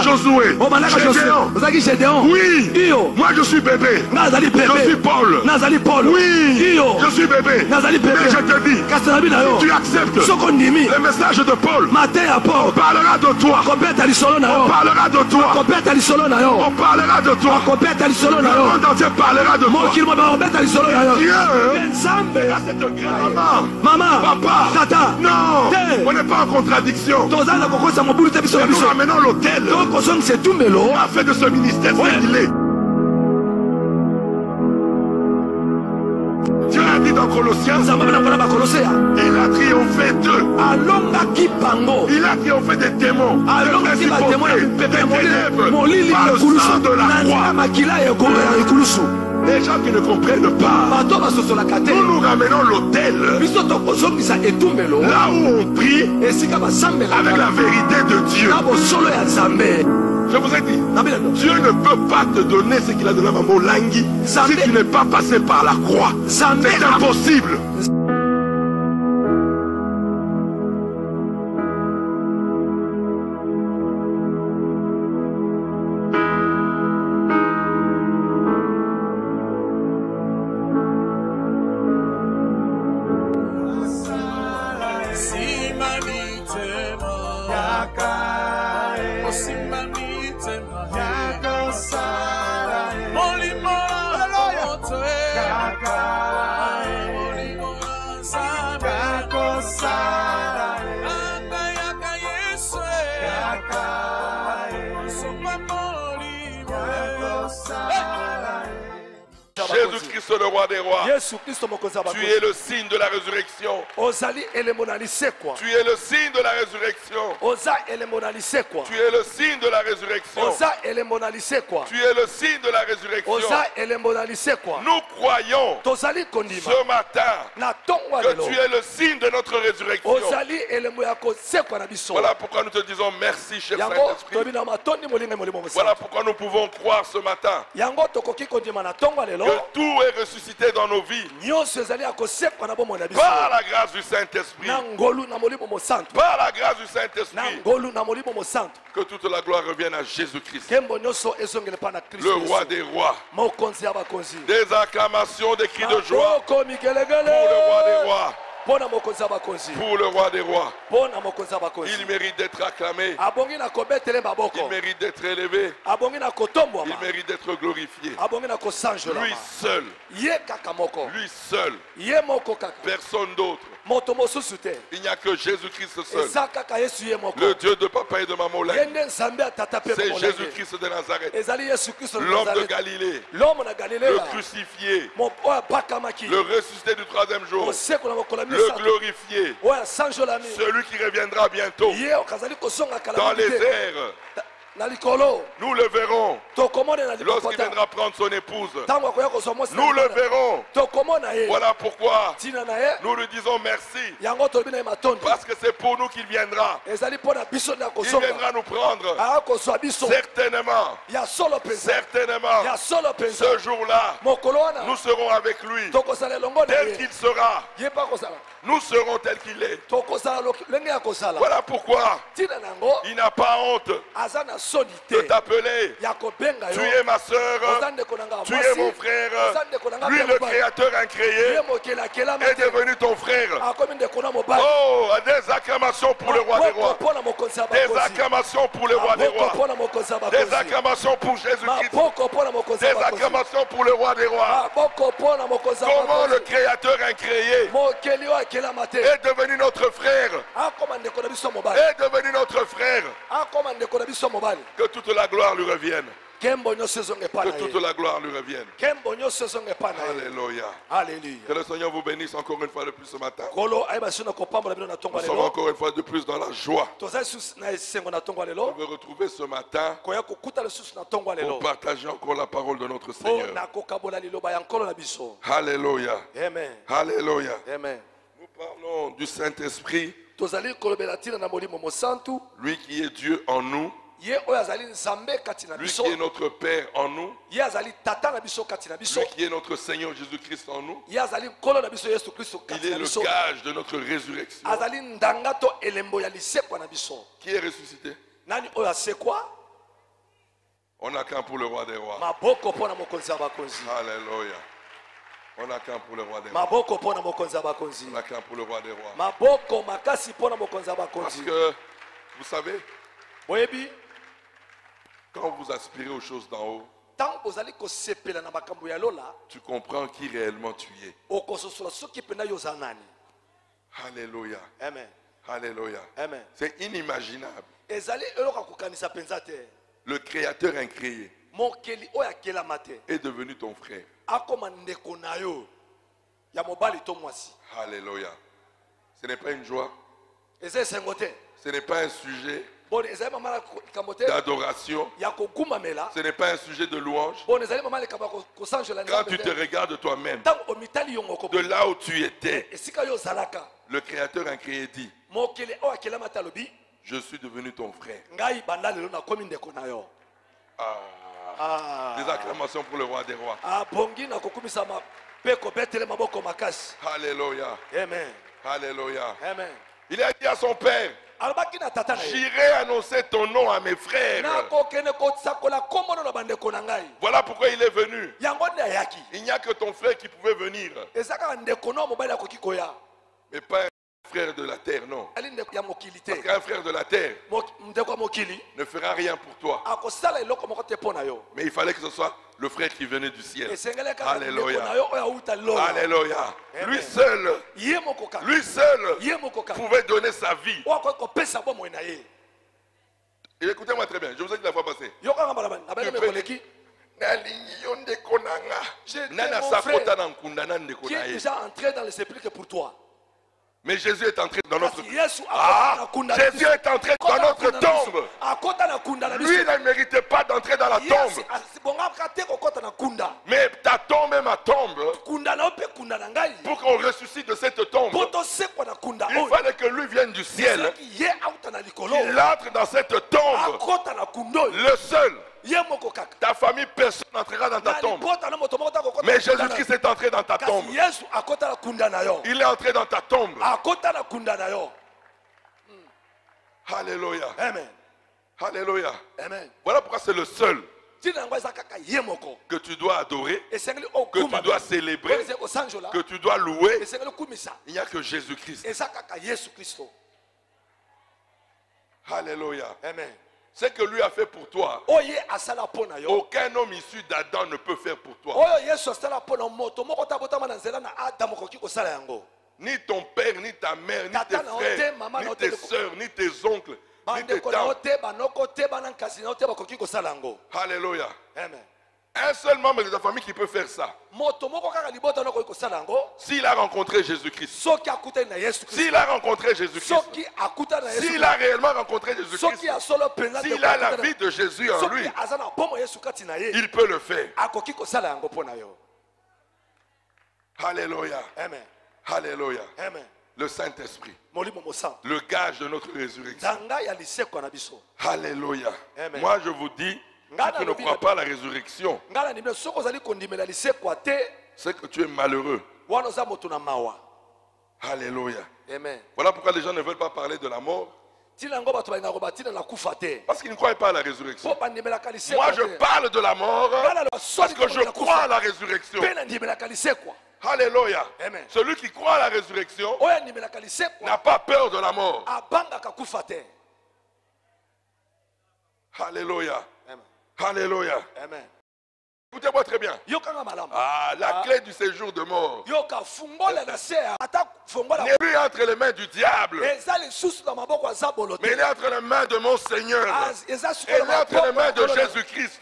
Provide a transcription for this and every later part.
Josué, Gédéon. Oui, moi je suis bébé. Je suis Paul. Oui, je suis bébé. Mais je te dis, si tu acceptes le message de Paul, on parlera de toi. On parlera de toi. On parlera de toi. Le monde entier parlera de toi. Dieu verra cette grâce. Maman, papa, tata, non, on n'est pas en contradiction. Nous ramenons l'autel. On a fait de ce ministère ce qu'il est. Dieu a dit dans Colossiens, il a triomphé d'eux. Il a triomphé des démons, des principautés, des ténèbres, par le sang de la croix. Les gens qui ne comprennent pas, nous ramenons l'autel là où on prie avec la vérité de Dieu. Je vous ai dit, Dieu ne peut pas te donner ce qu'il a donné à Maman Langui si tu n'es pas passé par la croix. C'est impossible. Jésus-Christ, le roi des rois. Tu es le signe de la résurrection. Tu es le signe de la résurrection. Tu es le signe de la résurrection. Tu es le signe de la résurrection. Nous croyons ce matin que tu es le signe de notre résurrection. Voilà pourquoi nous te disons merci, cher Saint-Esprit. Voilà pourquoi nous pouvons croire ce matin que tout est ressuscité dans nos vies par la grâce du Saint-Esprit. Par la grâce du Saint-Esprit. Que toute la gloire revienne à Jésus-Christ, le roi des rois. Des acclamations, des cris de joie pour le roi des rois. Pour le roi des rois. Il mérite d'être acclamé. Il mérite d'être élevé. Il mérite d'être glorifié. Lui seul. Lui seul. Personne d'autre. Il n'y a que Jésus-Christ seul. Le Dieu de papa et de maman. C'est Jésus-Christ de Nazareth. L'homme de Galilée. Le crucifié. Le ressuscité du troisième jour. Le glorifié. Celui qui reviendra bientôt dans les airs. Nous le verrons lorsqu'il viendra prendre son épouse. Nous le verrons. Voilà pourquoi nous lui disons merci. Parce que c'est pour nous qu'il viendra. Il viendra nous prendre. Certainement. Certainement. Ce jour-là, nous serons avec lui. Tel qu'il sera. Nous serons tels qu'il est. Voilà pourquoi il n'a pas honte de t'appeler. Tu es ma soeur, tu es mon frère. Lui, le créateur incréé, est devenu ton frère. Oh, des acclamations pour le roi des rois. Des acclamations pour le roi des rois. Des acclamations pour Jésus-Christ. Des acclamations pour le roi des rois. Comment le créateur incréé est devenu notre frère. Est devenu notre frère. Que toute la gloire lui revienne. Que toute la gloire lui revienne. Alléluia. Que le Seigneur vous bénisse encore une fois de plus ce matin. Nous sommes encore une fois de plus dans la joie. Je veux retrouver ce matin pour partager encore la parole de notre Seigneur. Alléluia. Amen. Alléluia. Amen. Nous parlons du Saint-Esprit, lui qui est Dieu en nous. Lui qui est notre Père en nous. Lui qui est notre Seigneur Jésus-Christ en nous. Il est le gage de notre résurrection. Qui est ressuscité? Nani oya c'est quoi? On acclame pour le roi des rois. Maboko pona mokonzi abakonzi. Alléluia. On acclame pour le roi des rois. Maboko pona mokonzi abakonzi. On acclame pour le roi des rois. Maboko makasi pona mokonzi abakonzi. Parce que, vous savez, Boyebi, quand vous aspirez aux choses d'en haut, tant ozali ko sepela na makambo ya lola, tu comprends qui réellement tu es. okososola soki pena yoza nani. Alléluia. Amen. Alléluia. Amen. C'est inimaginable. Ezali eloka kukanisa penza te. Le créateur incréé Mokeli oya kela mate. est devenu ton frère. Akoma ndeko na yo. Ya mobali to mwasi. Alléluia. Ce n'est pas une joie. Eze sengote. Ce n'est pas un sujet Bon ezali mama la kamote. d'adoration. Ya ko kumamela. Ce n'est pas un sujet de louange. Bon ezali mama le kabako ko sanjola Quand tu te regardes toi-même, tant o mitali yongo ko. de là où tu étais, Esika yo zalaka. le créateur incréé dit, Mokeli oya kela mata lobi. je suis devenu ton frère. Ngai banda lelo na komi ndeko na yo. Des acclamations pour le roi des rois. Bongi na kokumisa ma peko betele maboko makasi. Alléluia. Amen. Alléluia. Amen. Il a dit à son père, Alabaki na tata na ye. j'irai annoncer ton nom à mes frères. Na ko kene ko tsakola komono na bandeko na ngai. Voilà pourquoi il est venu. Yango nde ayaki. Il n'y a que ton frère qui pouvait venir. Ezaka ndeko no mobali akoki koya. Mais pas un frère de la terre, non. Ali ndeko ya mokili te. Parce qu'un frère de la terre Ndeko mokili ne fera rien pour toi. akosala eloko moko te pona yo. Mais il fallait que ce soit le frère qui venait du ciel. Esengele ka ndeko Alléluia. na yo oya uta lo. Alléluia. Amen. Lui seul, Ye moko ka. lui seul Ye moko ka. pouvait donner sa vie. O ko pesa bo mo na ye. Et écoutez-moi très bien, je vous ai dit la fois passée. Yo ka ngamba na bana me koleki. Nana sakota na nkunda na ndeko Qui na est ye. déjà entré dans le sépulcre pour toi. Mais Jésus est entré dans notre Jésus Jésus est entré dans notre tombe. Lui il ne méritait pas d'entrer dans la tombe. Mais ta tombe est ma tombe. Pour qu'on ressuscite de cette tombe, il fallait que lui vienne du ciel. Il entre dans cette tombe. Le seul. Ta famille, personne n'entrera dans ta tombe. Mais Jésus-Christ est entré dans ta tombe. Il est entré dans ta tombe. Alléluia. Amen. Alléluia. Amen. Voilà pourquoi c'est le seul que tu dois adorer, que tu dois célébrer, que tu dois louer. Il n'y a que Jésus-Christ. Alléluia. Amen. Ce que lui a fait pour toi, aucun homme issu d'Adam ne peut faire pour toi. Ni ton père, ni ta mère, ni tes frères, ni tes soeurs, ni tes oncles, ni tes tantes. Alléluia. Amen. Un seul membre de ta famille qui peut faire ça. S'il a rencontré Jésus-Christ. S'il a rencontré Jésus-Christ. S'il a réellement rencontré Jésus-Christ. S'il a la vie de Jésus en lui. Il peut le faire. Alléluia. Amen. Alléluia. Amen. Le Saint-Esprit. Le gage de notre résurrection. Alléluia. Amen. Moi je vous dis, si tu ne crois pas à la résurrection, c'est que tu es malheureux. Alléluia. Amen. Voilà pourquoi les gens ne veulent pas parler de la mort. Parce qu'ils ne croient pas à la résurrection. Moi je parle de la mort parce que je crois à la résurrection. Alléluia. Amen. Celui qui croit à la résurrection n'a pas peur de la mort. Alléluia. Amen. Alléluia. Amen. Écoutez-moi très bien. La clé du séjour de mort n'est plus entre les mains du diable, mais il est entre les mains de mon Seigneur. Et il est entre les mains de Jésus-Christ.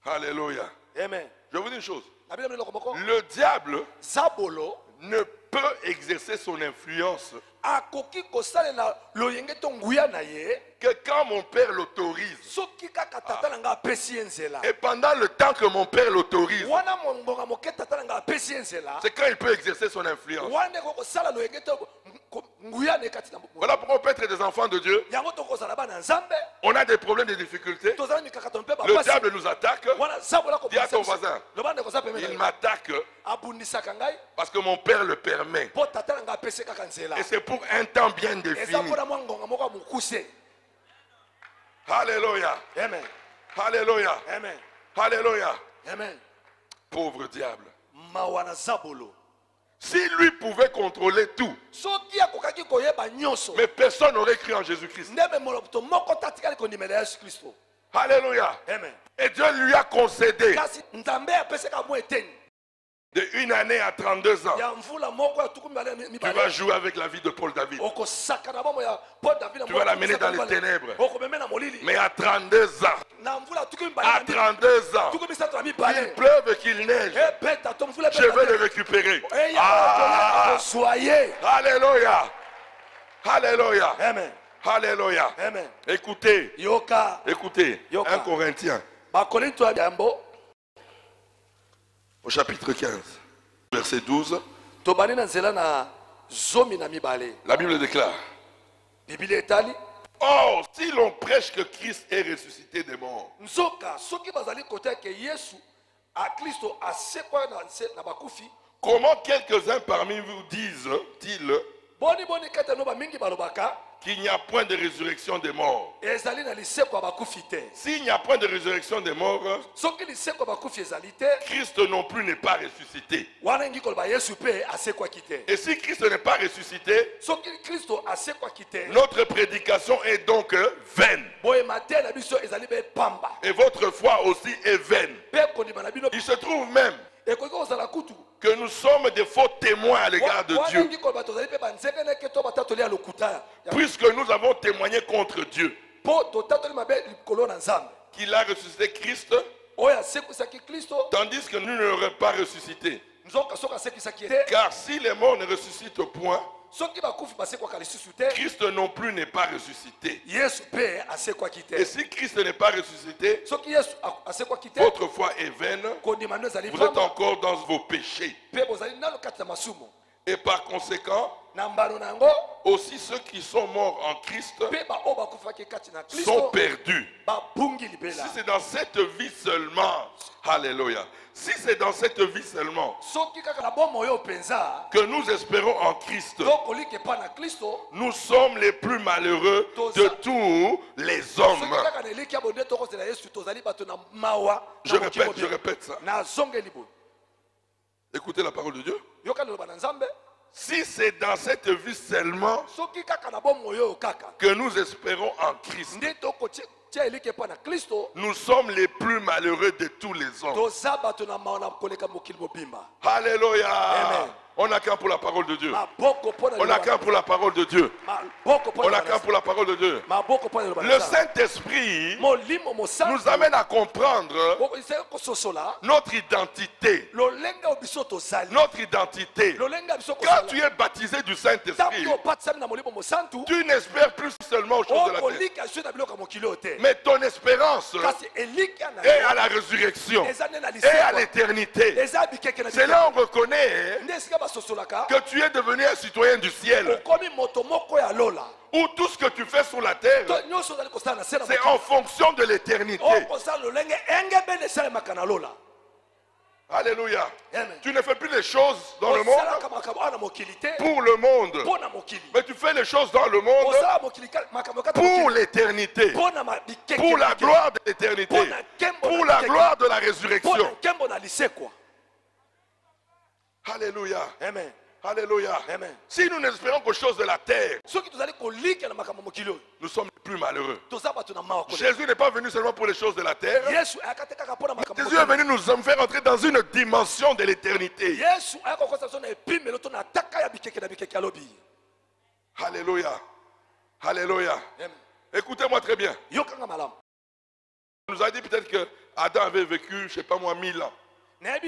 Alléluia. Amen. Je vous dis une chose. Le diable ne peut exercer son influence que quand mon père l'autorise. Et pendant le temps que mon père l'autorise, c'est quand il peut exercer son influence. Voilà pourquoi on peut être des enfants de Dieu. On a des problèmes, des difficultés. Le diable nous attaque. Dis à ton voisin, il m'attaque parce que mon père le permet. Et c'est pour un temps bien défini. Alléluia. Amen. Alléluia. Amen. Alléluia. Amen. Pauvre diable. Si lui pouvait contrôler tout, mais personne n'aurait cru en Jésus-Christ. Alléluia. Amen. Et Dieu lui a concédé de 1 année à 32 ans. Tu vas jouer avec la vie de Paul David. Tu vas l'amener dans les ténèbres. Mais à 32 ans, qu'il pleuve et qu'il neige, je vais le récupérer. Alléluia. Alléluia. Amen. Alléluia. Amen. Écoutez. Écoutez. 1 Corinthiens. Au chapitre 15, verset 12. La Bible déclare. Or, si l'on prêche que Christ est ressuscité des morts, comment quelques-uns parmi vous disent-ils qu'il n'y a point de résurrection des morts? S'il n'y a point de résurrection des morts, Christ non plus n'est pas ressuscité. Et si Christ n'est pas ressuscité, notre prédication est donc vaine. Et votre foi aussi est vaine. Il se trouve même que nous sommes des faux témoins à l'égard de Dieu, puisque nous avons témoigné contre Dieu qu'il a ressuscité Christ, tandis que nous ne l'aurions pas ressuscité. Car si les morts ne ressuscitent point, Christ non plus n'est pas ressuscité. Et si Christ n'est pas ressuscité, votre foi est vaine, vous êtes encore dans vos péchés. Et par conséquent, aussi ceux qui sont morts en Christ sont perdus. Si c'est dans cette vie seulement, alléluia, si c'est dans cette vie seulement que nous espérons en Christ, nous sommes les plus malheureux de tous les hommes. Je répète ça. Écoutez la parole de Dieu. Si c'est dans cette vie seulement que nous espérons en Christ, nous sommes les plus malheureux de tous les hommes. Alléluia. Amen. On a qu'un pour la parole de Dieu. On a qu'un pour la parole de Dieu. On a qu'un pour la parole de Dieu. Le Saint-Esprit nous amène à comprendre notre identité. Notre identité. Quand tu es baptisé du Saint-Esprit, tu n'espères plus seulement aux choses de la terre. Mais ton espérance est à la résurrection et à l'éternité. C'est là qu'on reconnaît que tu es devenu un citoyen du ciel, où tout ce que tu fais sur la terre, c'est en fonction de l'éternité. Alléluia. Tu ne fais plus les choses dans le monde pour le monde, mais tu fais les choses dans le monde pour l'éternité, pour la gloire de l'éternité, pour la gloire de la résurrection. Alléluia. Amen. Alléluia. Amen. Si nous n'espérons qu'aux choses de la terre, nous sommes les plus malheureux. Jésus n'est pas venu seulement pour les choses de la terre. Jésus est venu nous faire entrer dans une dimension de l'éternité. Alléluia. Alléluia. Écoutez-moi très bien. On nous a dit peut-être que Adam avait vécu, je ne sais pas moi, 1000 ans. Mais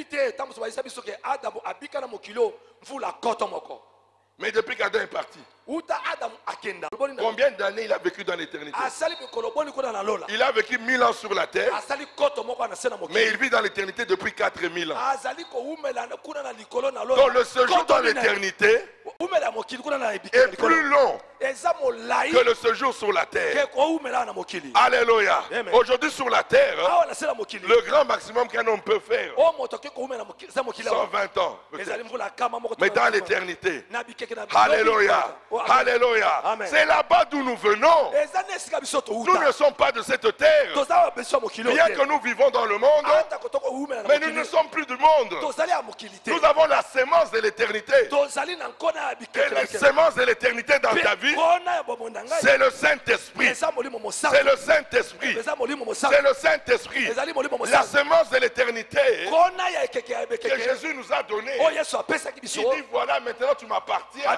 depuis qu'Adam est parti, Combien d'années il a vécu dans l'éternité? Il a vécu 1000 ans sur la terre, mais il vit dans l'éternité depuis 4000 ans. Donc le séjour dans l'éternité est plus long que le séjour sur la terre. Alléluia. Aujourd'hui sur la terre, le grand maximum qu'un homme peut faire, 120 ans. Mais dans l'éternité, alléluia, alléluia. C'est là-bas d'où nous venons. Nous ne sommes pas de cette terre. Bien que nous vivons dans le monde, mais nous ne sommes plus du monde. Nous avons la sémence de l'éternité. Et la sémence de l'éternité dans ta vie, c'est le Saint-Esprit. C'est le Saint-Esprit. C'est le Saint-Esprit. La sémence de l'éternité que Jésus nous a donnée. Il dit voilà, maintenant tu m'appartiens.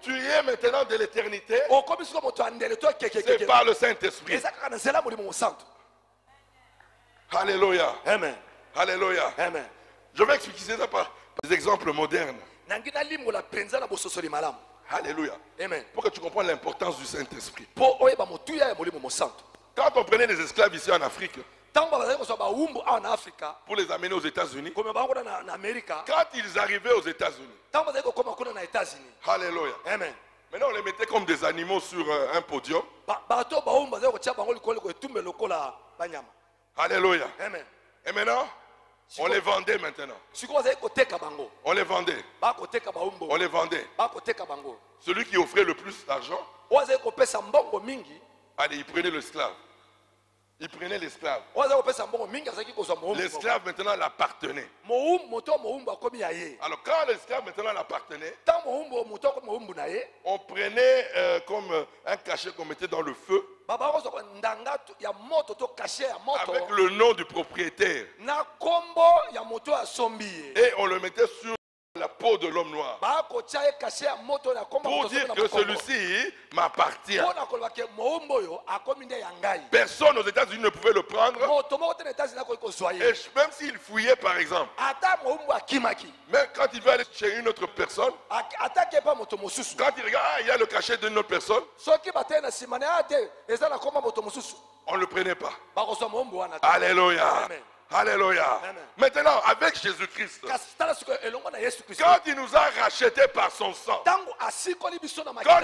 Tu es maintenant de l'éternité. C'est par le Saint-Esprit. Alléluia. Amen. Alléluia. Amen. Je vais expliquer ça par des exemples modernes. Alléluia. Amen. Pour que tu comprennes l'importance du Saint-Esprit. Quand on prenait les esclaves ici en Afrique, pour les amener aux États-Unis, quand ils arrivaient aux États-Unis, alléluia. Amen. Maintenant on les mettait comme des animaux sur un podium. Alléluia. Amen. Et maintenant, on les vendait maintenant. On les vendait. On les vendait. Celui qui offrait le plus d'argent, allez, il prenait l'esclave. Il prenait l'esclave. L'esclave maintenant l'appartenait. Alors quand l'esclave maintenant l'appartenait, on prenait comme un cachet qu'on mettait dans le feu avec le nom du propriétaire. Et on le mettait sur la peau de l'homme noir pour dire que celui-ci m'appartient. Personne aux États-Unis ne pouvait le prendre. Et même s'il fouillait par exemple, même quand il veut aller chez une autre personne, quand il regarde, il y a le cachet d'une autre personne, on ne le prenait pas. Alléluia. Amen. Alléluia. Amen. Maintenant, avec Jésus-Christ, quand il nous a rachetés par son sang, quand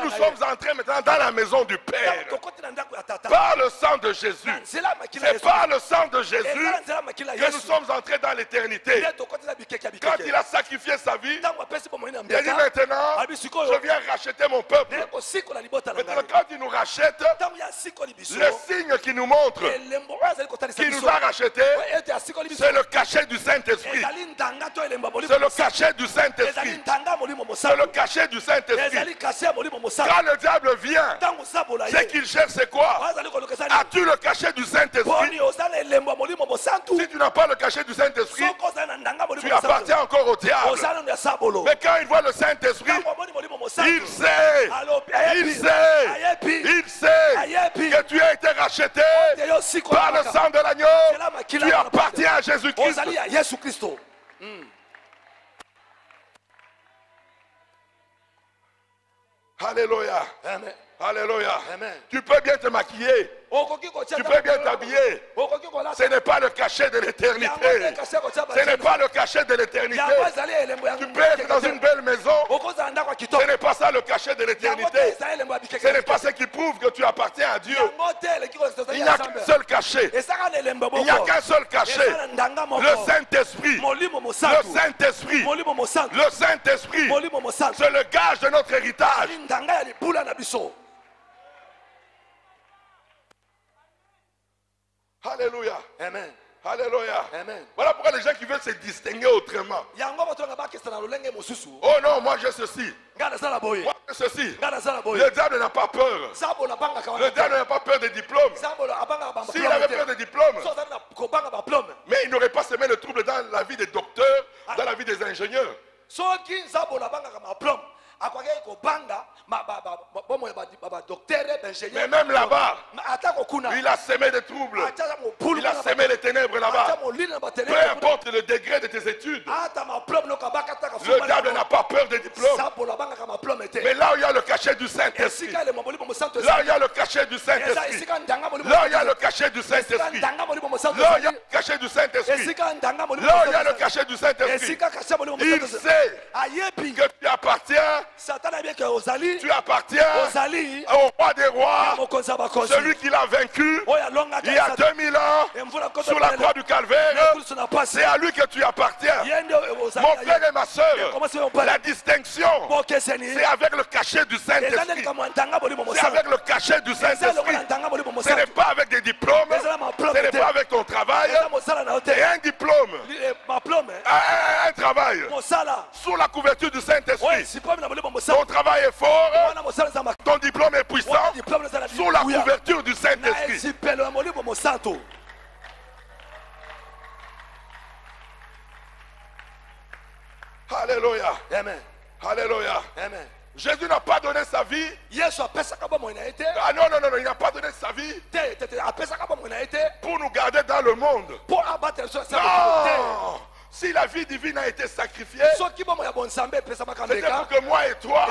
nous sommes entrés maintenant dans la maison du Père, par le sang de Jésus, c'est par le sang de Jésus que nous sommes entrés dans l'éternité. Quand il a sacrifié sa vie, il a dit maintenant, je viens racheter mon peuple. Maintenant, quand il nous rachète, le signe qui nous montre qu'il nous a rachetés, c'est le cachet du Saint-Esprit. C'est le cachet du Saint-Esprit. C'est le cachet du Saint-Esprit. Quand le diable vient, c'est qu'il cherche c'est quoi? As-tu le cachet du Saint-Esprit? Si tu n'as pas le cachet du Saint-Esprit, tu appartiens encore au diable. Mais quand il voit le Saint-Esprit, il sait que tu as été racheté par le sang de l'agneau. Tu appartiens à Jésus-Christ. Alléluia. Amen. Alléluia. Amen. Tu peux bien te maquiller. Tu peux bien t'habiller. Ce n'est pas le cachet de l'éternité. Ce n'est pas le cachet de l'éternité. Tu peux être dans une belle maison. Ce n'est pas ça le cachet de l'éternité. Ce n'est pas ce qui prouve que tu appartiens à Dieu. Il n'y a qu'un seul cachet. Il n'y a qu'un seul cachet. Le Saint-Esprit. Le Saint-Esprit. Le Saint-Esprit. C'est le gage de notre héritage. Alléluia. Amen. Alléluia. Amen. Voilà pourquoi les gens qui veulent se distinguer autrement. Oh non, moi j'ai ceci. Moi j'ai ceci. Le diable n'a pas peur. Le diable n'a pas peur des diplômes. S'il avait peur des diplômes, mais il n'aurait pas semé le trouble dans la vie des docteurs, dans la vie des ingénieurs. Mais même là-bas, il a semé des troubles. Il a semé les ténèbres là-bas. Peu importe le degré de tes études, le diable n'a pas peur des diplômes. Mais là où il y a le cachet du Saint-Esprit, là où il y a le cachet du Saint-Esprit, là où il y a le cachet du Saint-Esprit, là où il y a le cachet du Saint-Esprit, là où il y a le cachet du Saint-Esprit, il sait que tu appartiens au roi des rois, celui qui l'a vaincu il y a 2000 ans sur la croix du Calvaire. C'est à lui que tu appartiens. Mon frère et ma soeur, la distinction, c'est avec le cachet du Saint-Esprit. C'est avec le cachet du Saint-Esprit. Ce n'est pas avec des diplômes, ce n'est pas avec ton travail. Et un diplôme, un travail sous la couverture du Saint-Esprit. Ton travail est fort, ton diplôme est puissant, sous la couverture du Saint-Esprit. Alléluia. Amen. Alléluia. Amen. Jésus n'a pas donné sa vie. Ah non, non, non, il n'a pas donné sa vie pour nous garder dans le monde. Non. Si la vie divine a été sacrifiée, c'était pour que moi et toi,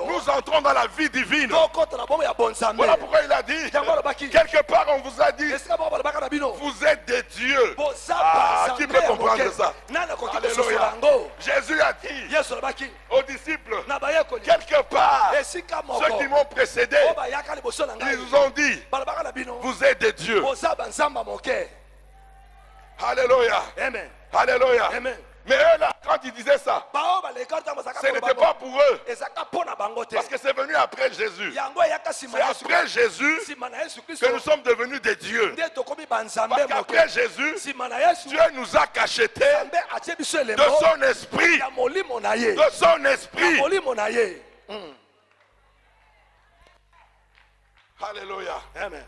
nous entrons dans la vie divine. Voilà pourquoi il a dit, quelque part on vous a dit, vous êtes des dieux. Ah, qui peut comprendre ça? Alléluia. Jésus a dit aux disciples, quelque part, ceux qui m'ont précédé, ils nous ont dit, vous êtes des dieux. Alléluia. Amen. Alléluia. Amen. Mais eux là, quand ils disaient ça, ce n'était pas pour eux. Parce que c'est venu après Jésus. C'est après Jésus que nous sommes devenus des dieux. Parce qu'après Jésus, Dieu nous a cachetés de son esprit. De son esprit. Alléluia. Amen.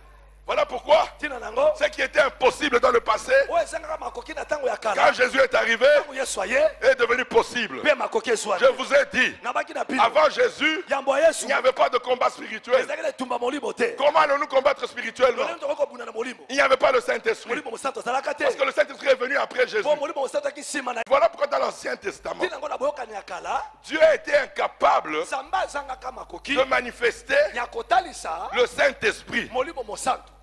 Voilà pourquoi ce qui était impossible dans le passé, quand Jésus est arrivé, est devenu possible. Je vous ai dit, avant Jésus, il n'y avait pas de combat spirituel. Comment allons-nous combattre spirituellement? Il n'y avait pas le Saint-Esprit. Parce que le Saint-Esprit est venu après Jésus. Voilà pourquoi dans l'Ancien Testament, Dieu a été incapable de manifester le Saint-Esprit.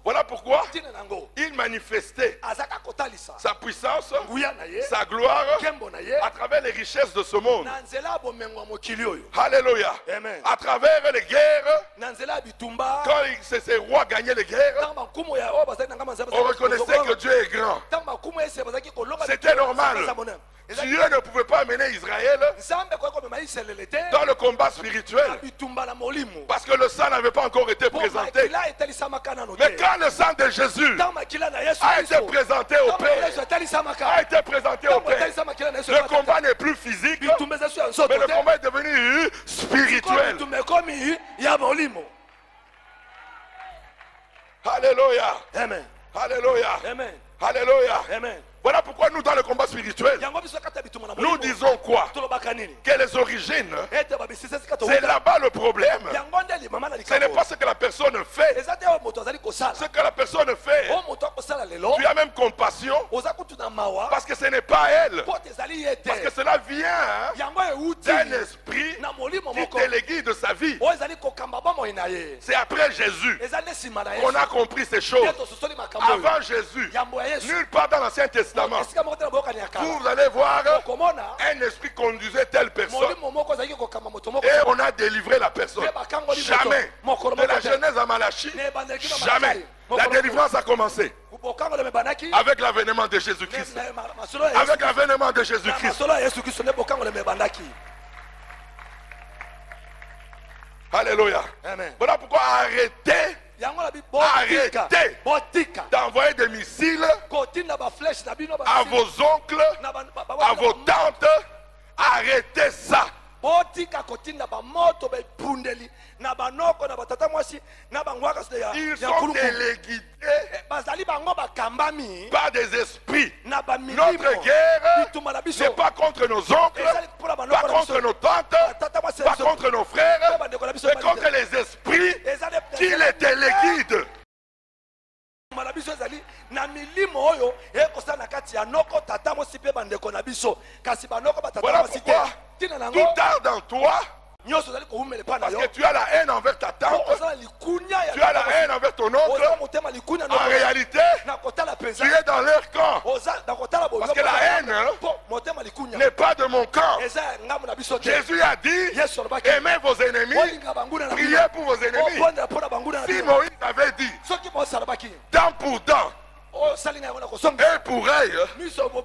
Voilà pourquoi il manifestait sa puissance, sa gloire à travers les richesses de ce monde. Alléluia. À travers les guerres, quand ces rois gagnaient les guerres, on reconnaissait que Dieu est grand. C'était normal. Dieu ne pouvait pas amener Israël dans le combat spirituel parce que le sang n'avait pas encore été présenté. Mais quand le sang de Jésus a été présenté au Père, le combat n'est plus physique, mais le combat est devenu spirituel. Alléluia. Amen. Alléluia. Amen. Alléluia. Amen. Voilà pourquoi nous, dans le combat spirituel, nous disons quoi? Que les origines, c'est là-bas le problème. Ce n'est pas ce que la personne fait. Ce que la personne fait, tu as même compassion parce que ce n'est pas elle. Parce que cela vient d'un esprit qui délégue de sa vie. C'est après Jésus qu'on a compris ces choses. Avant Jésus, nulle part dans l'Ancien Testament, vous allez voir un esprit conduisait telle personne et on a délivré la personne. Jamais. De la Genèse à Malachie, jamais. La délivrance a commencé avec l'avènement de Jésus-Christ. Avec l'avènement de Jésus-Christ. Alléluia. Voilà pourquoi arrêtez d'envoyer des missiles à vos oncles, à vos tantes. Arrêtez ça. Ils sont téléguidés par des esprits. Notre guerre n'est pas contre nos oncles, pas contre nos tantes, pas contre nos frères, mais contre les esprits qui les téléguident. Voilà pourquoi tout tarde en toi. Parce que tu as la haine envers ta tante, tu as la haine envers ton oncle. En réalité, tu es dans leur camp. Parce que la haine n'est pas de mon camp. Jésus a dit, aimez vos ennemis, priez pour vos ennemis. Si Moïse avait dit, dent pour dent, œil pour œil,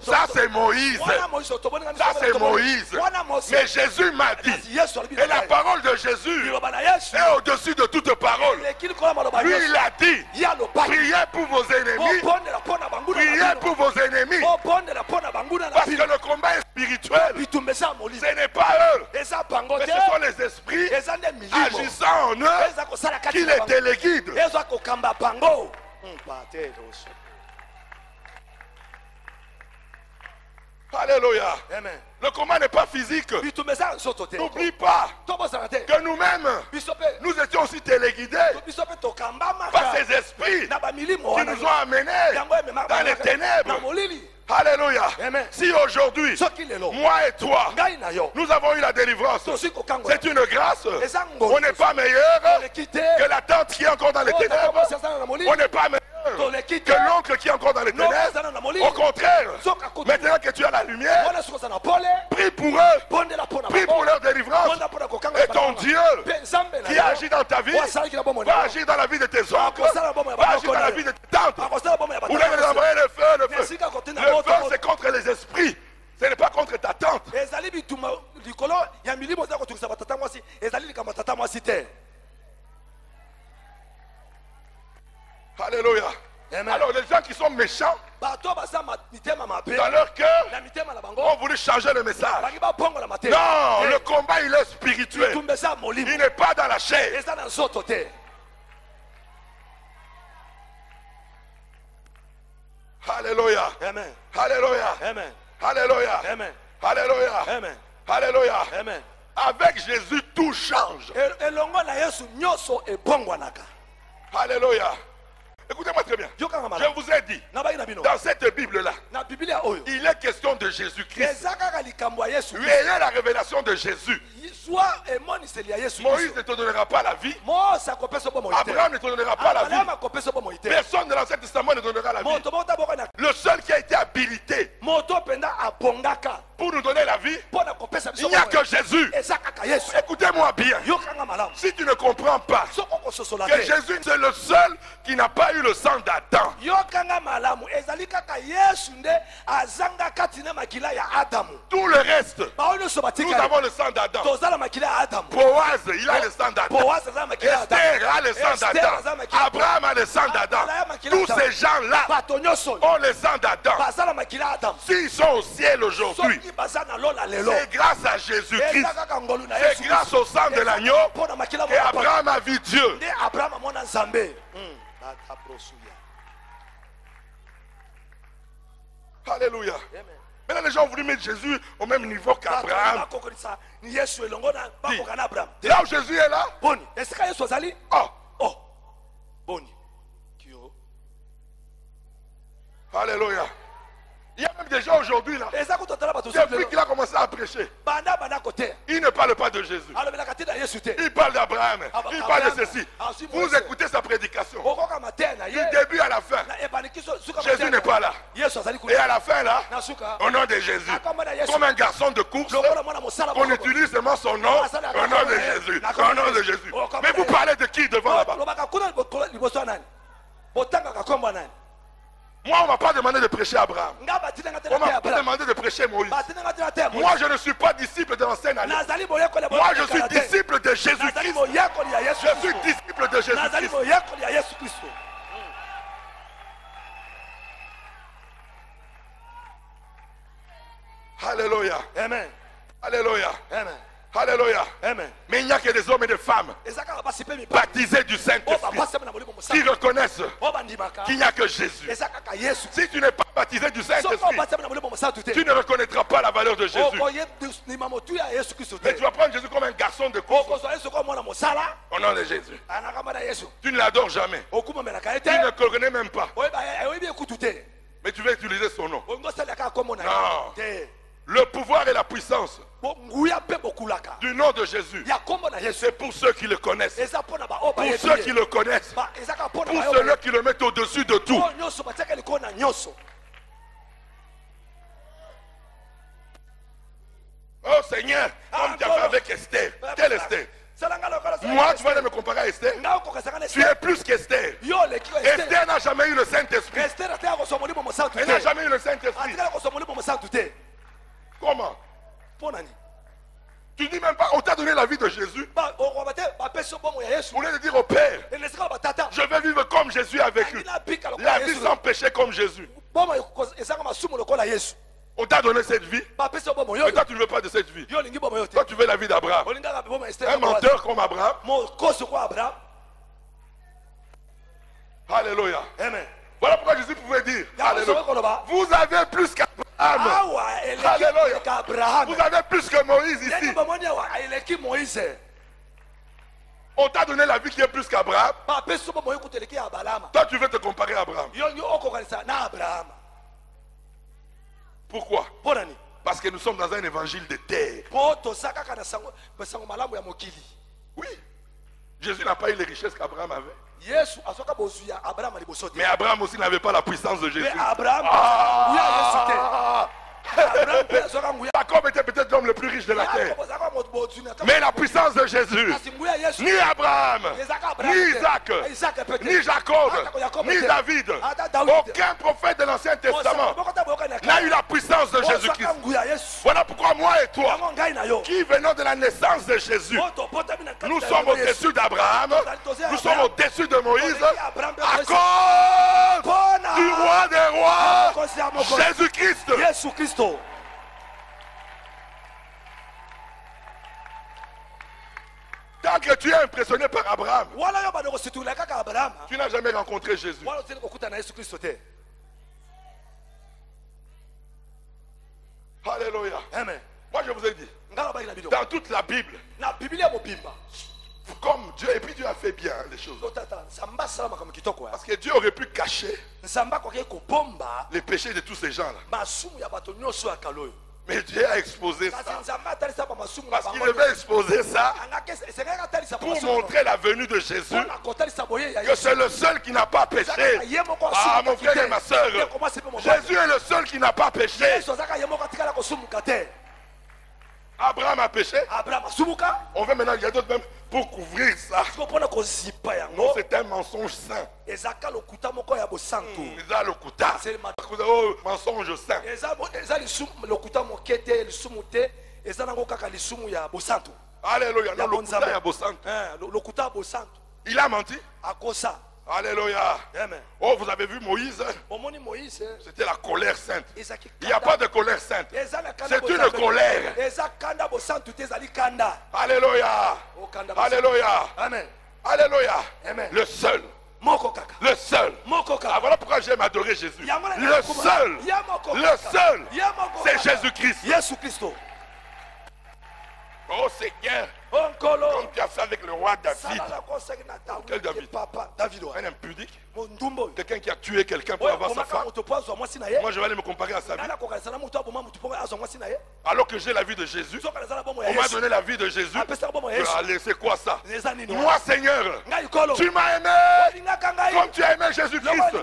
ça c'est Moïse. Ça c'est Moïse. Mais Jésus m'a dit, et la parole de Jésus est au-dessus de toute parole. Lui il a dit, priez pour vos ennemis, priez pour vos ennemis. Parce que le combat est spirituel. Ce n'est pas eux, mais ce sont les esprits agissant en eux qui les téléguident. Alléluia. Amen. Le combat n'est pas physique. N'oublie pas que nous-mêmes, nous étions aussi téléguidés par ces esprits qui nous ont amenés dans les ténèbres. Alléluia. Amen. Si aujourd'hui, moi et toi, nous avons eu la délivrance, c'est une grâce. On n'est pas meilleur que la tante qui est encore dans les ténèbres. On n'est pas meilleur que l'oncle qui est encore dans les ténèbres. Au contraire, maintenant que tu as la lumière, prie pour eux, prie pour leur délivrance. Et ton Dieu qui agit dans ta vie va agir dans la vie de tes oncles, va agir dans la vie de tes tantes. Vous devez envoyer le feu, le feu. Le feu c'est contre les esprits, ce n'est pas contre ta tante. Alléluia. Amen. Alors les gens qui sont méchants dans leur cœur ont voulu changer le message. Non, le combat il est spirituel. Il n'est pas dans la chair. Alléluia. Amen. Alléluia. Amen. Alléluia. Amen. Alléluia. Amen. Alléluia. Amen. Avec Jésus tout change. Alléluia. Écoutez-moi très bien. Je vous ai dit, dans cette Bible-là, il est question de Jésus-Christ. Il y a la révélation de Jésus. Moïse ne te donnera pas la vie. Abraham ne te donnera pas la vie. Personne de l'Ancien Testament ne donnera la vie. Le seul qui a été habilité pour nous donner la vie, il n'y a que Jésus. Écoutez-moi bien. Si tu ne comprends pas que Jésus c'est le seul qui n'a pas eu le sang d'Adam, tout le reste, nous avons le sang d'Adam. Boaz, il a le sang d'Adam. Esther a le sang d'Adam. Abraham a le sang d'Adam. Tous ces gens-là ont le sang d'Adam. S'ils sont au ciel aujourd'hui, c'est grâce à Jésus-Christ. C'est grâce au sang de l'agneau qu'Abraham a vu Dieu. Alléluia. Maintenant les gens ont voulu mettre Jésus au même niveau qu'Abraham. Là où Jésus est là. Alléluia. Il y a même des gens aujourd'hui là. Depuis qu'il a commencé à prêcher, il ne parle pas de Jésus. Il parle d'Abraham. Il parle de ceci. Vous écoutez sa prédication. Du début à la fin. Jésus n'est pas là. Et à la fin là, au nom de Jésus, comme un garçon de course, on utilise seulement son nom, au nom de Jésus. Au nom de Jésus. Mais vous parlez de qui devant là-bas? Moi, on ne m'a pas demandé de prêcher Abraham. On ne m'a pas demandé de prêcher Moïse. Moi, je ne suis pas disciple de l'ancienne alliance. Moi, je suis disciple de Jésus-Christ. Je suis disciple de Jésus-Christ. Alléluia. Amen. Alléluia. Amen. Alléluia. femmes baptisées du Saint-Esprit qui reconnaissent qu'il n'y a que Jésus. Si tu n'es pas baptisé du Saint-Esprit, tu ne reconnaîtras pas la valeur de Jésus. Mais tu vas prendre Jésus comme un garçon de course au nom de Jésus. Tu ne l'adores jamais. Tu ne le connais même pas. Mais tu veux utiliser son nom. Non. Le pouvoir et la puissance du nom de Jésus, c'est pour ceux qui le connaissent. Pour ceux qui le connaissent. Pour ceux qui le mettent au-dessus de tout. Oh Seigneur, comme tu as fait avec Esther. Quelle Esther? Moi, tu vas aller me comparer à Esther. Tu es plus qu'Esther. Esther n'a jamais eu le Saint-Esprit. Elle n'a jamais eu le Saint-Esprit. Comment? Tu dis même pas, on t'a donné la vie de Jésus. Au lieu de dire au Père, je vais vivre comme Jésus a vécu. La vie sans péché comme Jésus. On t'a donné cette vie. Mais toi tu ne veux pas de cette vie. Toi tu veux la vie d'Abraham. Un menteur comme Abraham. Alléluia. Voilà pourquoi Jésus pouvait dire, alléluia, vous avez plus qu'Abraham. Alléluia. Vous avez plus que Moïse ici. On t'a donné la vie qui est plus qu'Abraham. Toi tu veux te comparer à Abraham. Pourquoi? Parce que nous sommes dans un évangile de terre. Oui. Jésus n'a pas eu les richesses qu'Abraham avait. Mais Abraham aussi n'avait pas la puissance de Jésus. Jacob était peut-être l'homme le plus riche de la terre. Mais la puissance de Jésus, ni Abraham, ni Isaac, ni Jacob, ni David, aucun prophète de l'Ancien Testament n'a eu la puissance de Jésus-Christ. Voilà pourquoi moi et toi, qui venons de la naissance de Jésus, nous sommes au-dessus d'Abraham, nous sommes au-dessus de Moïse, à cause du roi des rois, Jésus-Christ. Tant que tu es impressionné par Abraham, tu n'as jamais rencontré Jésus. Alléluia. Moi je vous ai dit, dans toute la Bible, comme Dieu, et puis Dieu a fait bien les choses. Parce que Dieu aurait pu cacher les péchés de tous ces gens-là. Mais Dieu a exposé ça. Parce qu'il devait exposer ça pour montrer la venue de Jésus. Que c'est le seul qui n'a pas péché. Ah mon frère et ma soeur, Jésus est le seul qui n'a pas péché. Abraham a péché. On veut maintenant, il y a d'autres même pour couvrir ça. Non, c'est un mensonge saint. Mensonge saint. Alléluia. Il a menti. Alléluia. Oh, vous avez vu Moïse? C'était la colère sainte. Il n'y a pas de colère sainte. C'est une colère. Alléluia. Alléluia. Alléluia. Le seul. Le seul. Ah, voilà pourquoi j'aime adorer Jésus. Le seul. Le seul. C'est Jésus-Christ. Oh Seigneur, comme tu as fait avec le roi David. Quel David? Un impudique. Quelqu'un qui a tué quelqu'un pour avoir sa femme. Moi je vais aller me comparer à sa vie. Alors que j'ai la vie de Jésus, on m'a donné la vie de Jésus. Allez, c'est quoi ça? Moi Seigneur, tu m'as aimé comme tu as aimé Jésus-Christ.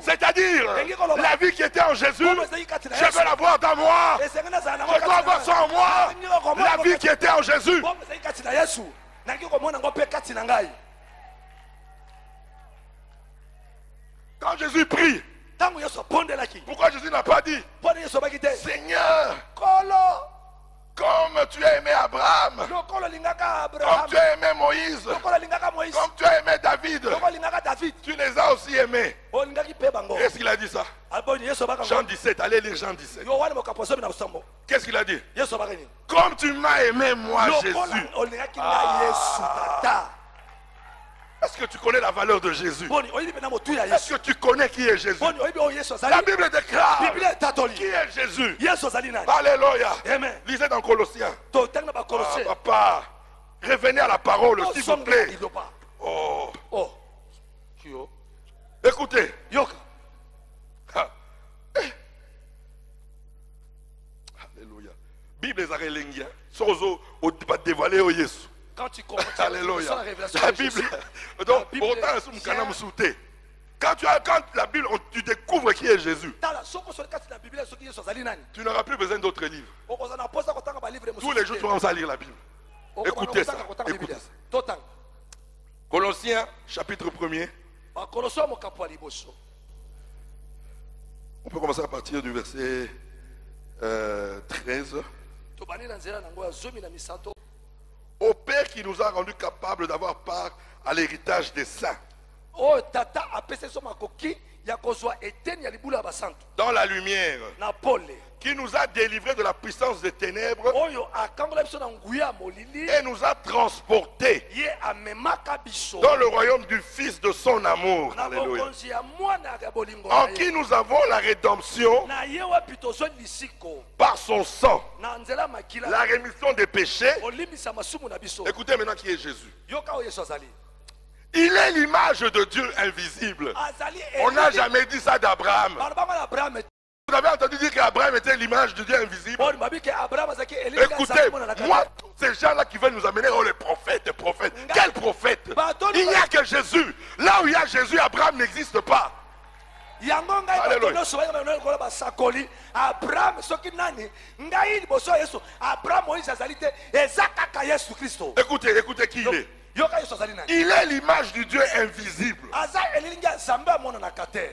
C'est-à-dire la vie qui était en Jésus, je veux l'avoir dans moi. Je dois avoir ça en moi. La vie qui était en Jésus. Quand Jésus prie, pourquoi Jésus n'a pas dit Seigneur, comme tu as aimé Abraham, comme tu as aimé Moïse, comme tu as aimé David, tu les as aussi aimés. Qu'est-ce qu'il a dit ça? Jean 17, allez lire Jean 17. Qu'est-ce qu'il a dit? Comme tu m'as aimé, moi, Jésus. Est-ce que tu connais la valeur de Jésus? Est-ce que tu connais qui est Jésus? La Bible déclare qui est Jésus. Alléluia. Lisez dans Colossiens. Papa, revenez à la parole, s'il vous plaît. Oh. Écoutez. Alléluia. Bible est arrêtée. Sozo au dévoiler au Jésus. Quand tu commences Alléluia. la révélation La de Bible. Jésus, Donc, quand la Bible, tu découvres qui est Jésus, tu n'auras plus besoin d'autres livres. Tous les jours, tu vas lire la Bible. Écoutez ça. Écoutez ça. Colossiens, chapitre 1er. On peut commencer à partir du verset 13. Au Père qui nous a rendus capables d'avoir part à l'héritage des saints. Dans la lumière. Qui nous a délivrés de la puissance des ténèbres. Et nous a transportés dans le royaume du Fils de son amour. Alléluia. En qui nous avons la rédemption par son sang. La rémission des péchés. Écoutez maintenant qui est Jésus. Il est l'image de Dieu invisible. On n'a jamais dit ça d'Abraham. Vous avez entendu dire qu'Abraham était l'image de Dieu invisible? Écoutez, moi, ces gens-là qui veulent nous amener, oh les prophètes, quel prophète? Il n'y a que Jésus. Là où il y a Jésus, Abraham n'existe pas. Alléluia. Écoutez, écoutez qui il est. Il est l'image du Dieu invisible.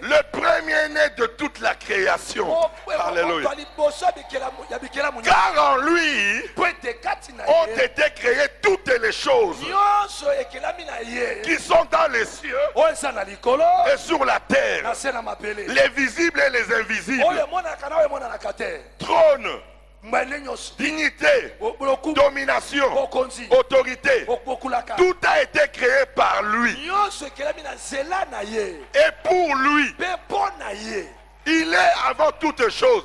Le premier-né de toute la création. Alléluia. Car en lui ont été créées toutes les choses qui sont dans les cieux et sur la terre, les visibles et les invisibles. Trône, dignité, domination, autorité, tout a été créé par lui et pour lui. Il est avant toute chose.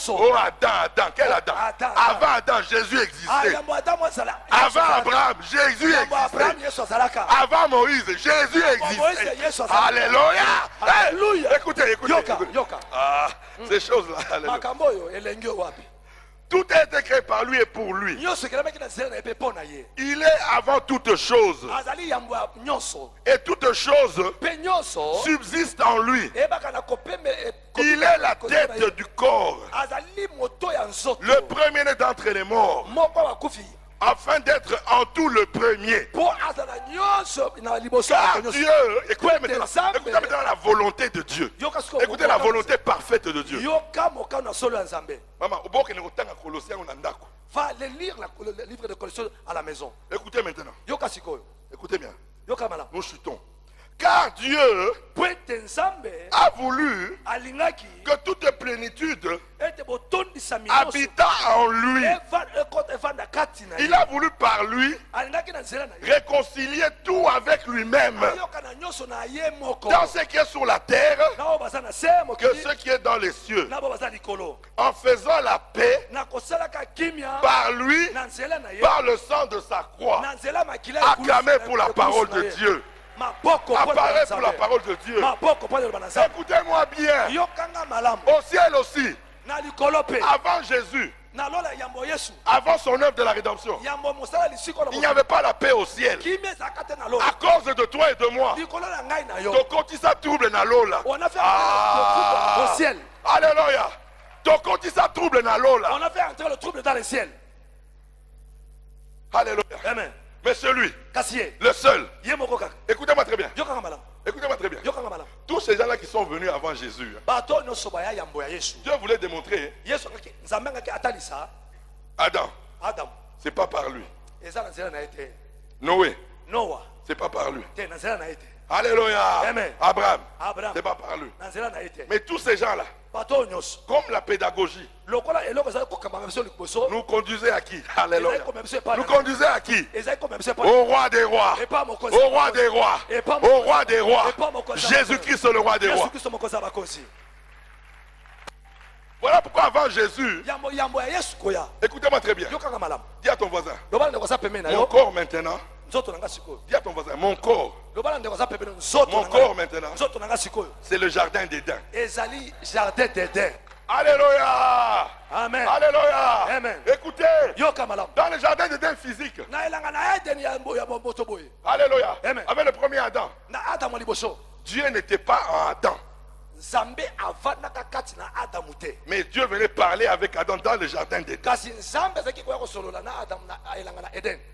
Oh Adam, quel Adam? Avant Adam, Jésus existait. Avant Abraham, Jésus existait. Avant Moïse, Jésus existait. Alléluia. Écoutez. Ces choses-là. Alléluia. Tout a été créé par lui et pour lui. Il est avant toute chose. Et toute chose subsiste en lui. Il est la tête du corps. Le premier-né d'entre les morts. Afin d'être en tout le premier. Car Dieu, écoutez maintenant la volonté de Dieu. Écoutez la volonté parfaite de Dieu. Maman, va lire le livre de Colossiens à la maison. Écoutez maintenant. Écoutez bien. Nous chutons. Car Dieu a voulu que toute plénitude habita en lui. Il a voulu par lui réconcilier tout avec lui-même. Dans ce qui est sur la terre que ce qui est dans les cieux. En faisant la paix par lui, par le sang de sa croix. Acclamé pour la parole de Dieu. Apparaît pour la parole de Dieu. Écoutez-moi bien. Au ciel aussi. Avant Jésus. Avant son œuvre de la rédemption. Il n'y avait pas la paix au ciel. À cause de toi et de moi. Tokotisa trouble na lola. Au ciel. Alléluia. Tokotisa trouble na lola. On a fait entrer le trouble dans le ciel. Alléluia. Amen. Mais celui, le seul, écoutez-moi très bien. Écoutez-moi très bien. Tous ces gens-là qui sont venus avant Jésus, Dieu voulait démontrer Adam, c'est pas par lui. Noé, c'est pas par lui. Alléluia. Amen. Abraham, c'est pas par lui. Mais tous ces gens-là, Comme la pédagogie. Nous conduisait à qui? Alléluia. Nous conduisait à qui? Au roi des rois. Au roi des rois. Au roi des rois. Jésus-Christ le roi des rois. Voilà pourquoi avant Jésus, écoutez-moi très bien. Dis à ton voisin, mon corps maintenant. Dis à ton voisin, mon corps. Mon corps maintenant, c'est le jardin d'Éden. Alléluia. Amen. Alléluia. Amen. Écoutez, dans le jardin d'Éden physique. Alléluia. Amen. Avec le premier Adam, Dieu n'était pas en Adam. Mais Dieu venait parler avec Adam dans le jardin d'Éden.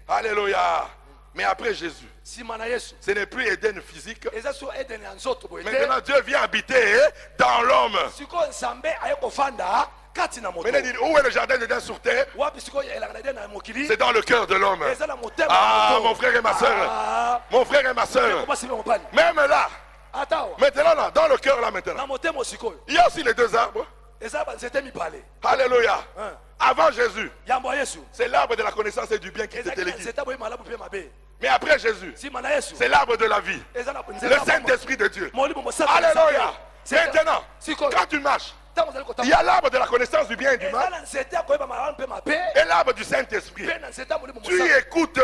Alléluia. Mais après Jésus, ce n'est plus Éden physique. Maintenant Dieu vient habiter dans l'homme. Maintenant, où est le jardin d'Éden sur terre? C'est dans le cœur de l'homme. Ah, mon frère et ma soeur. Mon frère et ma soeur. Même là. Maintenant là, dans le cœur là maintenant. Il y a aussi les deux arbres. Alléluia. Avant Jésus, c'est l'arbre de la connaissance et du bien qui était l'église. Mais après Jésus, c'est l'arbre de la vie. Le Saint-Esprit de Dieu. Alléluia. Maintenant, quand tu marches, il y a l'arbre de la connaissance du bien et du mal et l'arbre du Saint-Esprit. Tu écoutes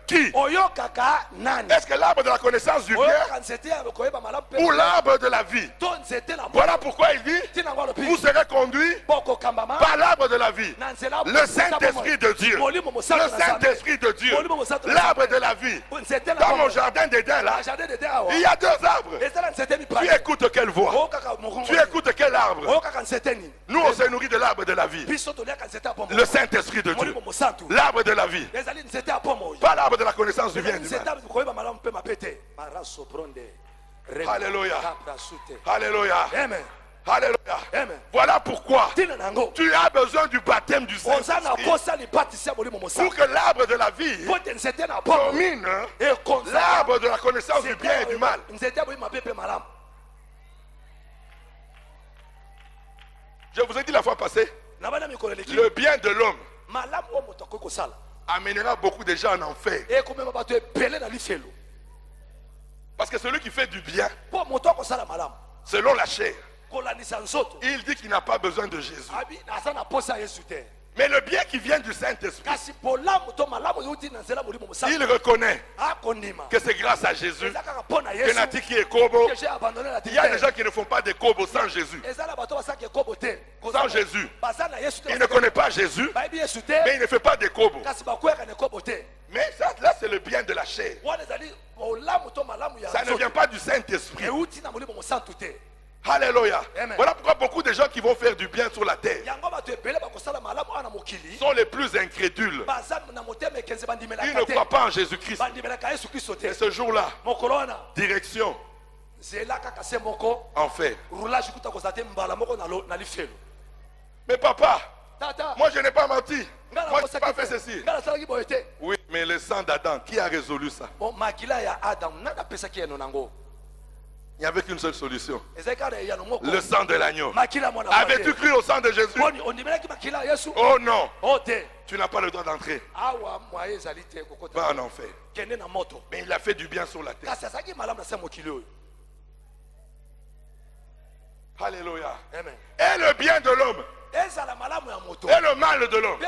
qui? Est-ce que l'arbre de la connaissance du bien ou l'arbre de la vie? Voilà pourquoi il dit, vous serez conduits par l'arbre de la vie, le Saint-Esprit de Dieu. Le Saint-Esprit de Dieu, l'arbre de la vie. Dans mon jardin d'Éden là, il y a deux arbres. Tu écoutes quelle voix? Tu écoutes quel arbre? Nous on se nourrit de l'arbre de la vie. Le Saint-Esprit de Dieu. L'arbre de la vie. Pas l'arbre de la connaissance du bien et du mal. Alléluia. Alléluia. Amen. Alléluia. Amen. Voilà pourquoi tu as besoin du baptême du Saint-Esprit pour que l'arbre de la vie domine l'arbre de la connaissance du bien et du mal. Je vous ai dit la fois passée, le bien de l'homme amènera beaucoup de gens en enfer. Parce que celui qui fait du bien, selon la chair, il dit qu'il n'a pas besoin de Jésus. Mais le bien qui vient du Saint-Esprit, il reconnaît que c'est grâce à Jésus que Natiki est Kobo. Il y a des gens qui ne font pas de Kobo sans Jésus. Sans Jésus. Il ne connaît pas Jésus, mais il ne fait pas de Kobo. Mais ça, là, c'est le bien de la chair. Ça ne vient pas du Saint-Esprit. Alléluia. Voilà pourquoi beaucoup de gens qui vont faire du bien sur la terre sont les plus incrédules. Ils ne croient pas en Jésus-Christ. Et ce jour-là, direction enfer. Mais papa, moi je n'ai pas menti. Moi je n'ai pas fait ceci. Oui, mais le sang d'Adam, qui a résolu ça? Il n'y avait qu'une seule solution. Le sang de l'agneau. Avais-tu cru au sang de Jésus? Oh non. Tu n'as pas le droit d'entrer. Va en enfer. Mais il a fait du bien sur la terre. Alléluia. Et le bien de l'homme et le mal de l'homme,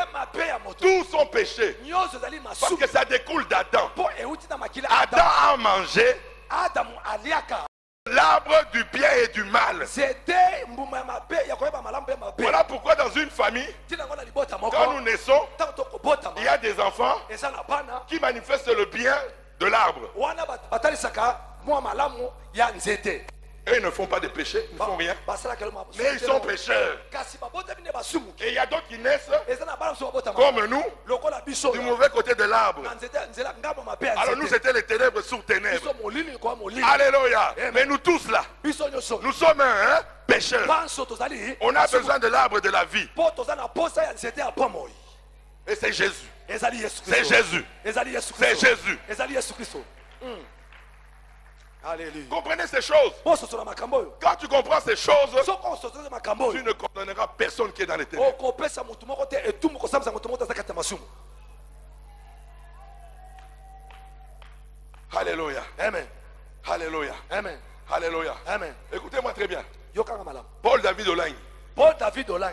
tous sont péchés. Parce que ça découle d'Adam. Adam a mangé l'arbre du bien et du mal. Voilà pourquoi dans une famille, quand nous naissons, il y a des enfants qui manifestent le bien de l'arbre. Et ils ne font pas de péché, ils ne font rien. Mais ils sont pécheurs. Et il y a d'autres qui naissent comme nous, du mauvais côté de l'arbre. Alors nous c'était les ténèbres sur ténèbres. Alléluia. Mais nous tous là, nous sommes pécheurs. On a besoin de l'arbre de la vie. Et c'est Jésus. C'est Jésus. C'est Jésus. Alléluia. Comprenez ces choses. Quand tu comprends ces choses, tu ne condamneras personne qui est dans les ténèbres. Alléluia. Amen. Alléluia. Amen. Alléluia. Amen. Écoutez-moi très bien. Paul David Olang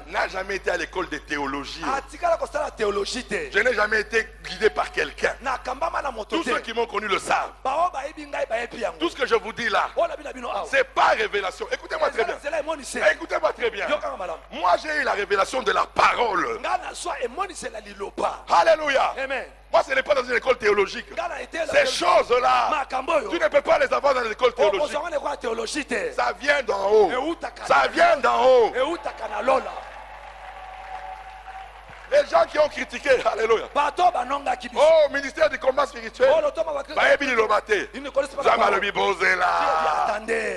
n'a jamais été à l'école de théologie. Je n'ai jamais été guidé par quelqu'un. Tous ceux qui m'ont connu le savent. Tout ce que je vous dis là, c'est pas révélation. Écoutez-moi très bien. Écoutez-moi très bien. Moi, j'ai eu la révélation de la parole. Alléluia. Amen. Moi, ce n'est pas dans une école théologique. Ces choses-là, tu ne peux pas les avoir dans l'école théologique. Ça vient d'en haut. Ça vient d'en haut. Les gens qui ont critiqué, alléluia. Oh, ministère du combat spirituel.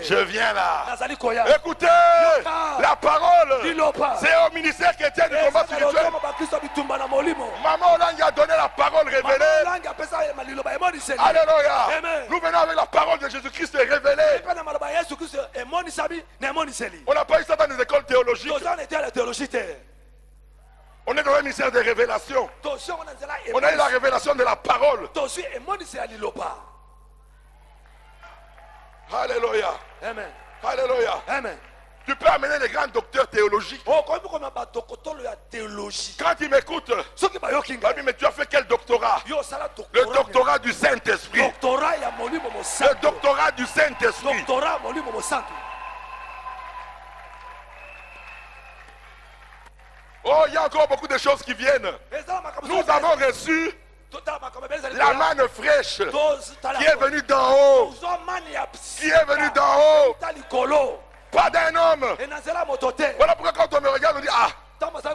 Je viens là. Écoutez, la parole, c'est au ministère chrétien du combat spirituel. Maman Olang a donné la parole révélée. Alléluia. Nous venons avec la parole de Jésus-Christ révélée. On n'a pas eu ça dans les écoles théologiques. On est dans un ministère de révélation. On a eu la révélation de la parole. Alléluia. Amen. Alléluia. Amen. Tu peux amener les grands docteurs théologiques. Quand ils m'écoutent, mais tu as fait quel doctorat? Le doctorat du Saint-Esprit. Le doctorat du Saint-Esprit. Oh, il y a encore beaucoup de choses qui viennent. Nous avons reçu la manne fraîche qui est venue d'en haut. Qui est venue d'en haut. Pas d'un homme. Voilà pourquoi quand on me regarde, on dit ah.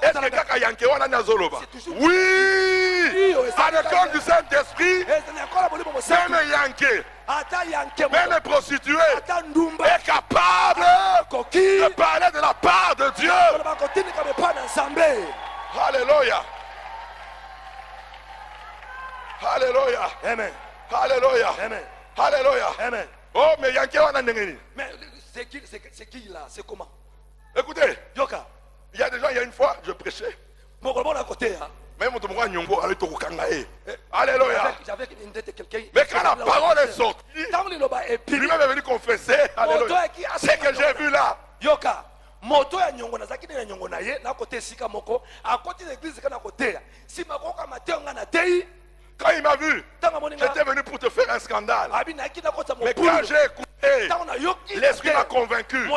Est-ce que Kaka Yanké on a Nazoloba? Oui, à l'école du Saint-Esprit, même Yanké, même prostituée est capable de parler de la part de Dieu. Alléluia. Alléluia. Amen. Alléluia. Amen. Alléluia. Amen. Oh, mais Yanké on a Nengeni. Mais c'est qui là? C'est comment? Écoutez, Yoka. il y a des gens, il y a une fois, je prêchais. Mon à côté, hein. Même ton bras nyongo avec ton kangaé. Alléluia. J'avais une tête de quelqu'un. Mais quand la parole est sortie, lui-même est venu confesser. Alléluia. C'est que j'ai vu là. Yoka. Moto ya nyongo na zakini na nyongo na ye na côté sika moko à côté de l'église kana côté si makoka matenga na tei. Quand il m'a vu, j'étais venu pour te faire un scandale. Mais quand j'ai écouté, l'esprit m'a convaincu.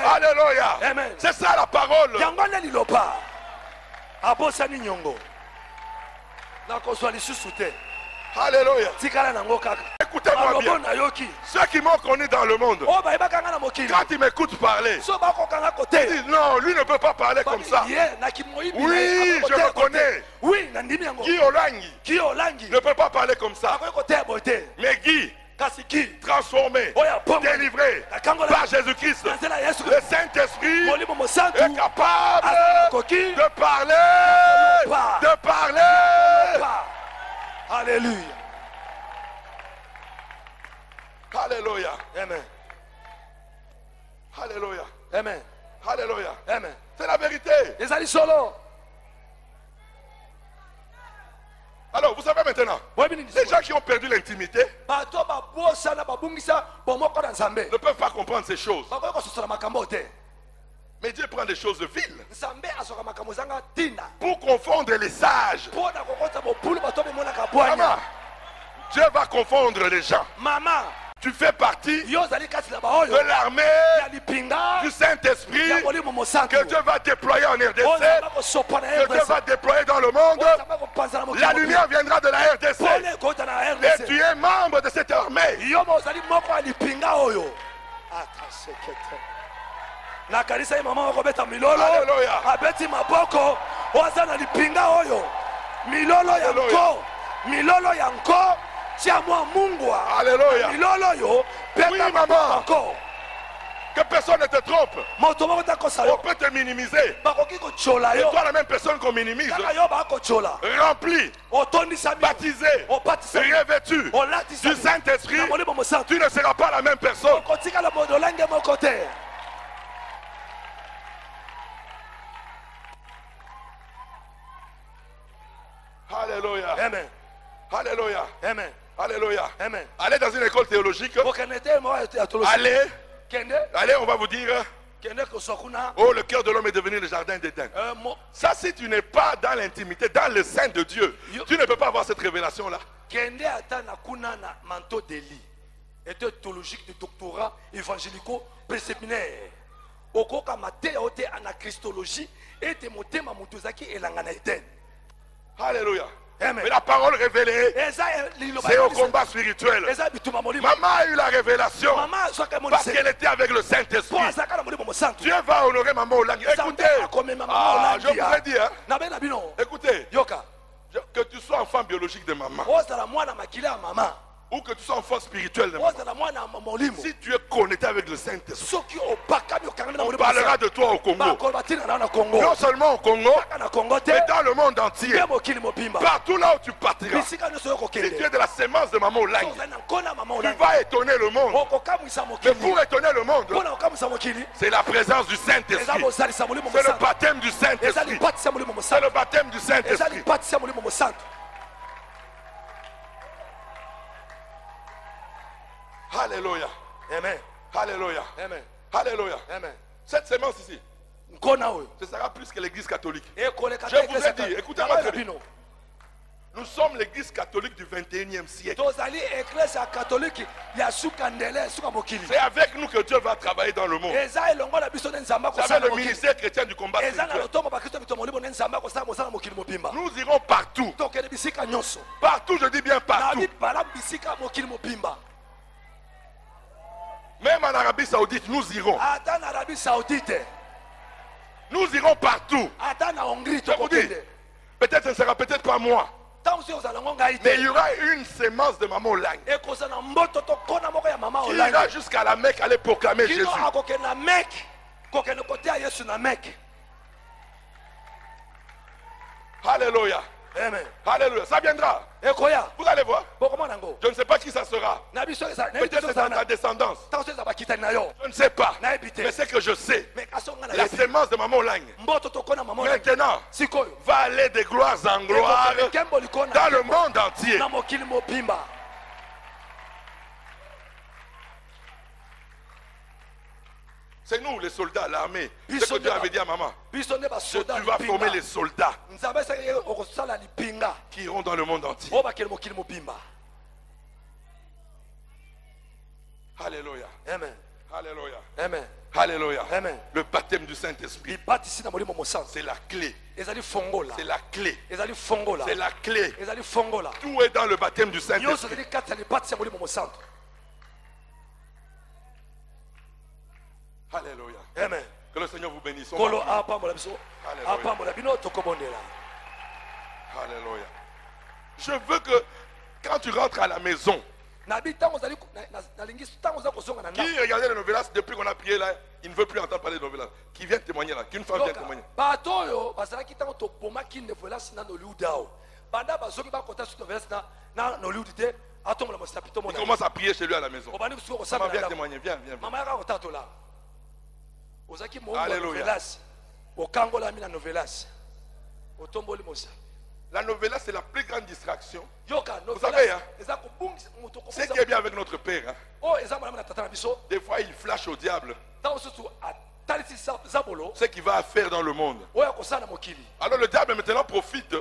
Alléluia. C'est ça la parole. Alléluia. Écoutez-moi bien. Ceux qui m'ont connu dans le monde, quand ils m'écoutent parler, ils disent non, lui ne peut pas parler comme ça. Oui, je le connais. Guy Olangi ne peut pas parler comme ça. Mais Guy, transformé, délivré par Jésus-Christ, le Saint-Esprit est capable de parler. Alléluia. Alléluia. Amen. Alléluia. Amen. Alléluia. Amen. C'est la vérité. Les alliés solo. Alors, vous savez maintenant, les gens qui ont perdu l'intimité ne peuvent pas comprendre ces choses. Mais Dieu prend des choses viles pour confondre les sages. Maman, Dieu va confondre les gens. Maman, tu fais partie de l'armée du Saint-Esprit que Dieu va déployer en RDC, que Dieu va déployer dans le monde. La lumière viendra de la RDC et tu es membre de cette armée. Na kanisa mama wakobeta milolo abeti maboko waza na lipinga oyo milolo yanko tia mwa Mungu. Alléluia. Milolo yo peta oui, maman. encore. Que personne ne te trompe. On peut te minimiser. Et toi, la même personne qu'on minimise. Rempli, baptisé, revêtu du Saint-Esprit, tu ne seras pas la même personne. Alléluia. Amen. Alléluia. Amen. Alléluia. Amen. Allez dans une école théologique. Allez, on va vous dire. Oh, le cœur de l'homme est devenu le jardin d'Éden. Ça, si tu n'es pas dans l'intimité, dans le sein de Dieu, tu ne peux pas avoir cette révélation-là. Études théologiques de doctorat évangélico-préséminaire. Okoka mate ote ana Christologie et te motema mutuzaki elangana Eden. Alléluia. Amen. Mais la parole révélée, c'est au combat spirituel. Maman a eu la révélation parce qu'elle était avec le Saint-Esprit. Dieu va honorer maman Olangi. Écoutez, je vous ai dit, hein? Écoutez, que tu sois enfant biologique de maman, ou que tu sois enfant spirituel de maman, si tu es connecté avec le Saint-Esprit, on parlera de toi au Congo. Non seulement au Congo, mais dans le monde entier. Partout là où tu partiras, si tu es de la sémence de maman Olangi, tu vas étonner le monde. Mais pour étonner le monde, c'est la présence du Saint-Esprit. C'est le baptême du Saint-Esprit. C'est le baptême du Saint-Esprit. Alléluia. Amen. Alléluia. Amen. Alléluia. Amen. Cette sémence ici, ce sera plus que l'église catholique. Je vous ai dit, écoutez-moi très bien. Nous sommes l'église catholique du 21e siècle. C'est avec nous que Dieu va travailler dans le monde. Vous savez, le ministère chrétien du combat spirituel. Nous irons partout. Partout, je dis bien partout. Même en Arabie Saoudite, nous irons. Nous irons partout. Je vous dis, peut-être ce ne sera peut-être pas moi. Mais il y aura une sémence de maman Olangi qui ira jusqu'à la Mecque aller proclamer Jésus. Alléluia. Amen. Alléluia. Ça viendra. Vous allez voir. Je ne sais pas qui ça sera. Peut-être c'est dans ta descendance. Je ne sais pas. Mais c'est que je sais. La sémence de maman Olangi maintenant va aller de gloire en gloire dans le monde entier. C'est nous les soldats, l'armée. C'est ce que Dieu avait dit à maman. Tu vas former les soldats qui iront dans le monde entier. Alléluia. Amen. Alléluia. Amen. Alléluia. Amen. Le baptême du Saint-Esprit, c'est la clé. C'est la clé. C'est la clé. Tout est dans le baptême du Saint-Esprit. Alléluia. Amen. Que le Seigneur vous bénisse. Alléluia. Alléluia. Je veux que quand tu rentres à la maison, qui regardait les novelas depuis qu'on a prié là, il ne veut plus entendre parler de novelas. Qui vient témoigner là, qu'une femme vient témoigner. Il commence à prier chez lui à la maison. Maman vient témoigner, viens. Alléluia. La novella, c'est la plus grande distraction. Vous savez, hein, ce qui est bien avec notre Père, hein, des fois il flash au diable ce qu'il va faire dans le monde. Alors le diable maintenant profite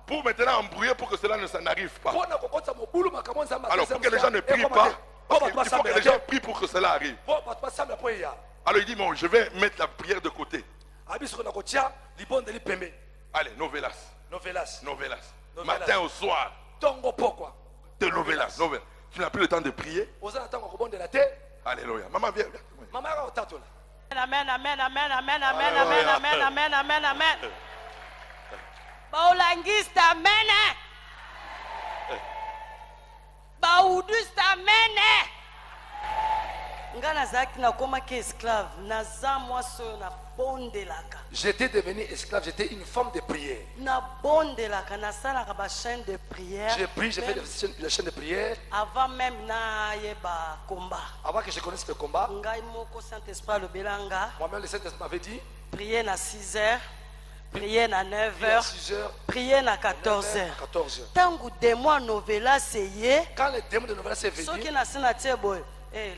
pour maintenant embrouiller pour que cela ne s'en arrive pas. Alors pour que les gens ne prient pas, il faut que les gens prient pour que cela arrive. Alors il dit, bon, je vais mettre la prière de côté. Allez, novelas. Matin au soir. De novelas. Tu n'as plus le temps de prier. Alléluia. Maman, viens. Amen, amen, amen, amen, amen, amen, amen, amen, amen, amen. Baulangista, amen. Baudista, amen. J'étais devenu esclave, j'étais une forme de prière. J'ai prié, j'ai fait la chaîne de prière. Avant même Avant que je connaisse le combat, moi-même le Saint-Esprit m'avait dit prier à 6 heures, prier à 9 heures, prier à 14 heures. Quand les démons de novella s'est venu,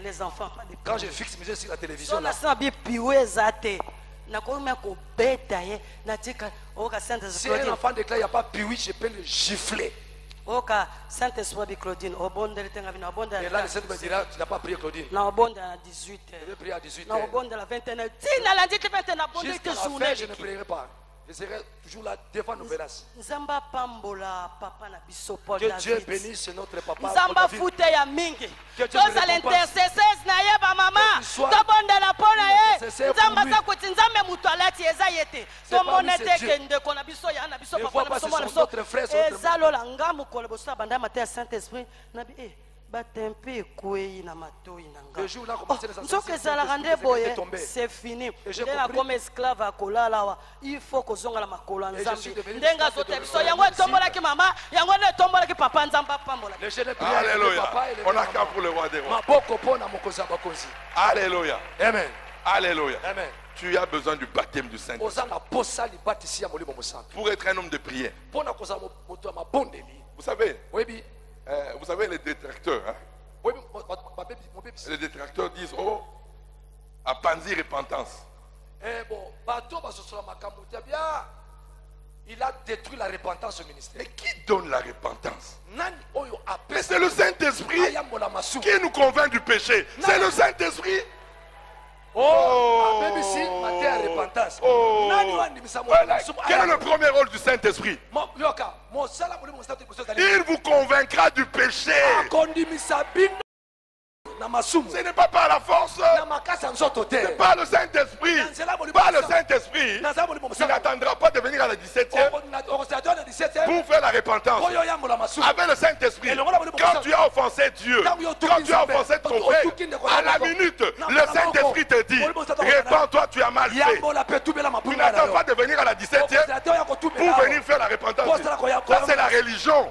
les enfants, quand je fixe mes yeux sur la télévision, si un enfant déclare qu'il n'y a pas piwi, je peux le gifler. Et là, le Saint-Esprit me dira, tu n'as pas prié, Claudine. Je vais prier à 18h. Jusqu'à la fin, je ne prierai pas. Je serai toujours là devant nos menaces. Que Dieu bénisse notre papa. Que Dieu c'est fini. Comme esclave à Kolala, il faut que zonga la makola nzambi. Ndenga zote biso yango tombola ki mama, yango ne tombola ki papa nzamba pambola. Alléluia. On a qu'à pour le roi des rois. Alléluia. Amen. Alléluia. Amen. Tu as besoin du baptême du Saint-Esprit pour être un homme de prière. Vous savez, les détracteurs, hein? Les détracteurs disent, oh, à Panzi repentance. Il a détruit la repentance au ministère. Mais qui donne la repentance? Mais c'est le Saint-Esprit qui nous convainc du péché. C'est le Saint-Esprit. Quel est le premier rôle du Saint-Esprit? Il vous convaincra du péché. Ce n'est pas par la force. C'est pas le Saint-Esprit. Pas le Saint-Esprit. Tu n'attendras pas de venir à la 17e pour faire la repentance. Avec le Saint-Esprit, quand tu as offensé Dieu, quand tu as offensé ton frère, à la minute, le Saint-Esprit te dit, répands-toi, tu as mal fait. Tu n'attends pas de venir à la 17e pour venir faire la repentance. Ça, c'est la religion.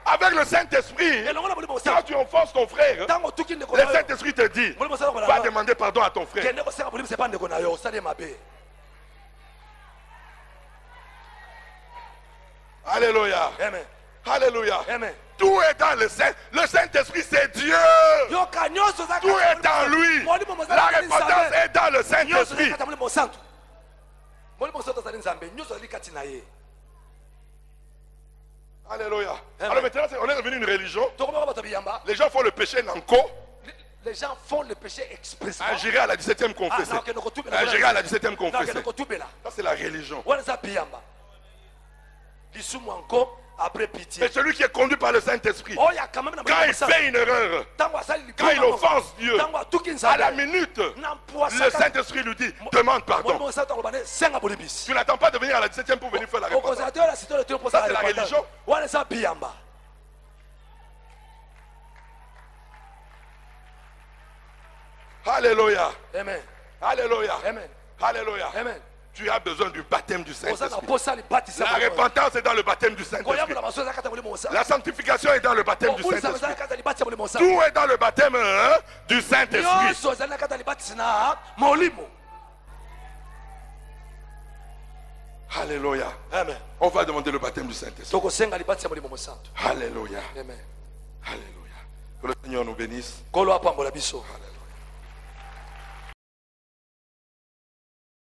Avec le Saint-Esprit, quand tu offenses ton frère, le Saint-Esprit te dit, va demander pardon à ton frère. Alléluia. Amen. Alléluia. Amen. Tout est dans le Saint. Le Saint-Esprit, c'est Dieu. Tout est dans lui. La repentance est dans le Saint-Esprit. Alléluia. Alors maintenant, on est devenu une religion. Les gens font le péché nanko. Les gens font le péché expressement. Ingéré à la 17e confessée. Ingéré à la 17e confessée. Ça, c'est la religion. Après pitié. Mais celui qui est conduit par le Saint-Esprit, quand il fait une erreur, quand il offense Dieu, à la minute, le Saint-Esprit lui dit, demande pardon. Tu n'attends pas de venir à la 17e pour venir faire la réponse. Ça, c'est la religion. Alléluia. Amen. Alléluia. Amen. Alléluia. Amen. Tu as besoin du baptême du Saint-Esprit. La repentance est dans le baptême du Saint-Esprit. La sanctification est dans le baptême du Saint-Esprit. Tout est dans le baptême du Saint-Esprit. Alléluia. Amen. On va demander le baptême du Saint-Esprit. Alléluia. Amen. Alléluia. Que le Seigneur nous bénisse. Alléluia.